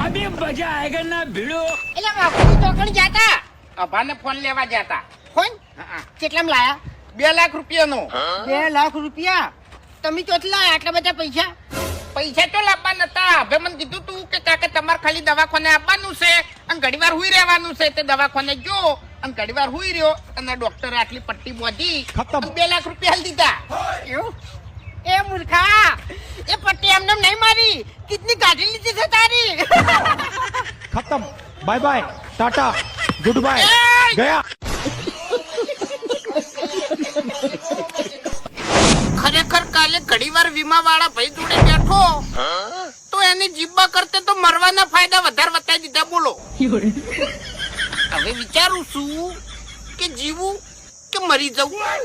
अभी मजा आएगा ना भिड़ो. એટલે બાપુ ચોકડી જાતા અભાને ફોન લેવા જતા. ફોન હા, કેટલામ લાયા 2 લાખ રૂપિયાનો. 2 લાખ રૂપિયા તમે ચોટલા આટલા બધા પૈસા પૈસા તો લાવવા નતા. હવે મને કીધું તું કે કાકા તમારે ખાલી દવાખાને આવવાનું છે અને ઘડી વાર હુઈ રહેવાનું છે. તે દવાખાને જો અને ઘડી વાર હુઈ રહ્યો અને ડોક્ટરે આટલી પટ્ટી બોધી 2 લાખ રૂપિયા હાલ દીધા. એવું એ મૂર્ખા એ પટ્ટી એમને નહીં મારી કિતની ગાડી લીધી છે તારી खत्म bye bye tata goodbye गया ખરેખર કાલે ઘડી વાર વીમા વાળા ભાઈ જોડે બેઠો તો એની જીબ્બા કરતે તો મરવાના ફાયદા વધારે બતાવી દીધા. બોલો હવે વિચારું છું કે જીવું કે મરી જવું.